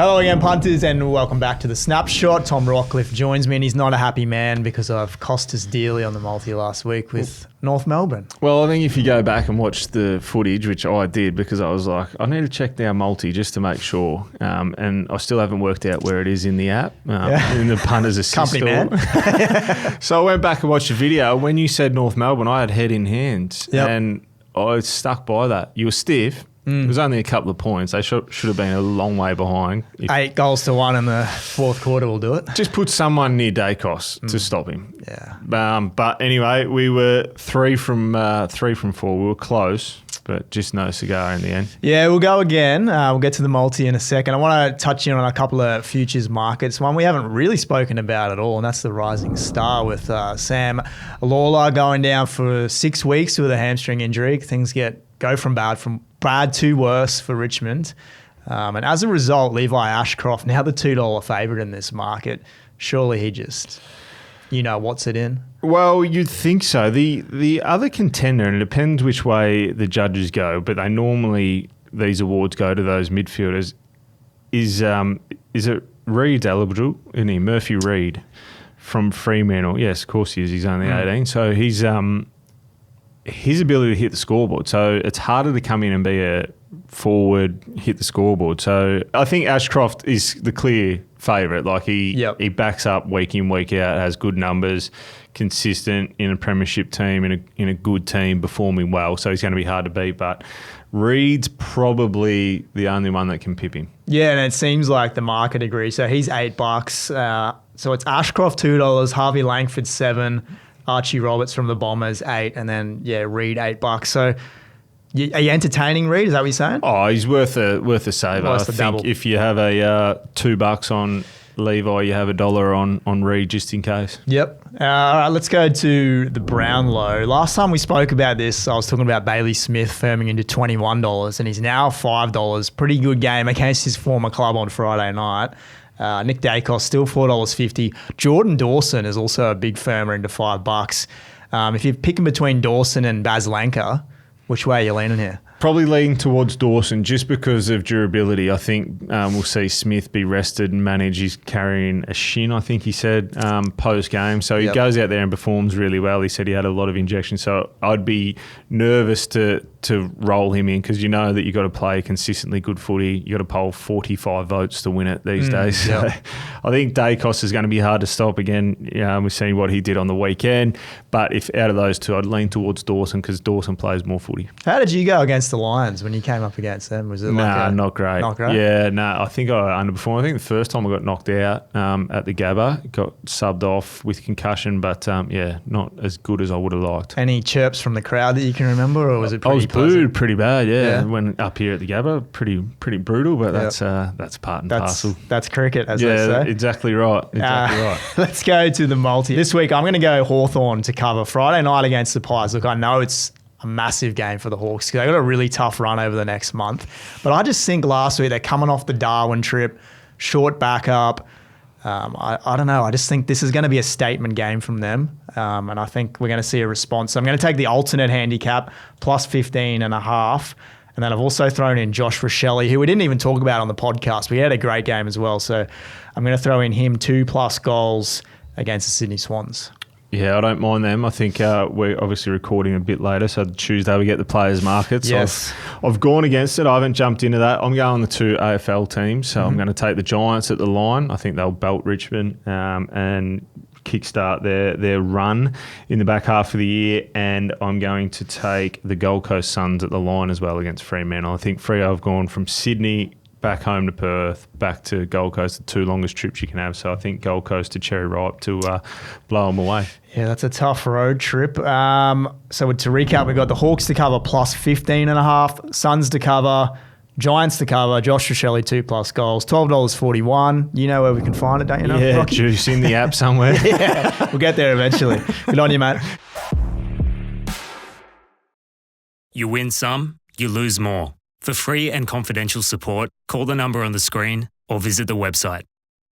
Hello again, punters, and welcome back to the Snapshot. Tom Rockliff joins me, and he's not a happy man because I've cost us dearly on the multi last week with North Melbourne. Well, I think if you go back and watch the footage, which I did because I was like, I need to check our multi just to make sure, and I still haven't worked out where it is in the app, in the punters assist Company store. man. So I went back and watched the video. When you said North Melbourne, I had head in hands, and I stuck by that. You were stiff. It was only a couple of points. They should have been a long way behind. 8 goals to 1 in the fourth quarter will do it. Just put someone near Dacos to stop him. Yeah. But anyway, we were 3 from 4. We were close, but just no cigar in the end. Yeah, we'll go again. We'll get to the multi in a second. I want to touch in on a couple of futures markets. One we haven't really spoken about at all, and that's the Rising Star with Sam Lawler going down for 6 weeks with a hamstring injury. Things go from bad to worse for Richmond. And as a result, Levi Ashcroft, now the $2 favourite in this market, surely he just, what's it in? Well, you'd think so. The other contender, and it depends which way the judges go, but they normally, these awards go to those midfielders, is it Reed's eligible, isn't he? Murphy Reed from Fremantle. Yes, of course he is. He's only 18. So he's... his ability to hit the scoreboard. So it's harder to come in and be a forward, hit the scoreboard. So I think Ashcroft is the clear favourite. Like he backs up week in, week out, has good numbers, consistent in a premiership team, in a good team, performing well. So he's going to be hard to beat. But Reed's probably the only one that can pip him. Yeah, and it seems like the market agrees. So he's $8. So it's Ashcroft $2, Harvey Langford $7, Archie Roberts from the Bombers $8, and then Reed $8. So, are you entertaining Reed? Is that what you're saying? Oh, he's worth a saver. I think double. If you have a $2 on Levi, you have $1 on Reed just in case. Yep. All right, let's go to the Brownlow. Last time we spoke about this, I was talking about Bailey Smith firming into $21, and he's now $5. Pretty good game against his former club on Friday night. Nick Dacos still $4.50. Jordan Dawson is also a big firmer into $5. If you're picking between Dawson and Baslanka, which way are you leaning here? Probably leaning towards Dawson just because of durability. I think we'll see Smith be rested and manage. He's carrying a shin, I think he said, post-game. So he goes out there and performs really well. He said he had a lot of injections. So I'd be nervous to roll him in because you know that you've got to play consistently good footy. You've got to poll 45 votes to win it these days. So I think Dacos is going to be hard to stop again. We've seen what he did on the weekend. But if out of those two, I'd lean towards Dawson because Dawson plays more footy. How did you go against the Lions when you came up against them? Was it not great. Not great? Yeah, I think I underperformed. I think the first time I got knocked out at the Gabba, got subbed off with concussion, but not as good as I would have liked. Any chirps from the crowd that you can remember, or was it pretty booed pretty bad, when up here at the Gabba, pretty brutal, but that's part and parcel. That's cricket, as they say. Yeah, exactly right. Right. Let's go to the multi. This week, I'm going to go Hawthorn to cover Friday night against the Pies. Look, I know it's a massive game for the Hawks because they've got a really tough run over the next month. But I just think last week they're coming off the Darwin trip, short backup. I don't know. I just think this is going to be a statement game from them. And I think we're going to see a response. So I'm going to take the alternate handicap, plus 15.5. And then I've also thrown in Josh Rochelle, who we didn't even talk about on the podcast. But he had a great game as well. So I'm going to throw in him 2+ goals against the Sydney Swans. Yeah, I don't mind them. I think we're obviously recording a bit later, so Tuesday we get the players' markets. Yes. I've gone against it. I haven't jumped into that. I'm going the 2 AFL teams, so I'm going to take the Giants at the line. I think they'll belt Richmond and kickstart their run in the back half of the year, and I'm going to take the Gold Coast Suns at the line as well against Fremantle. I think Freo have gone from Sydney back home to Perth, back to Gold Coast, the 2 longest trips you can have. So I think Gold Coast to Cherry Ripe to blow them away. Yeah, that's a tough road trip. So to recap, we've got the Hawks to cover plus 15.5, Suns to cover, Giants to cover, Josh Rochelle 2+ goals, $12.41. You know where we can find it, don't you know? Yeah, Rocky? juice in the app somewhere. Yeah, we'll get there eventually. Good on you, mate. You win some, you lose more. For free and confidential support, call the number on the screen or visit the website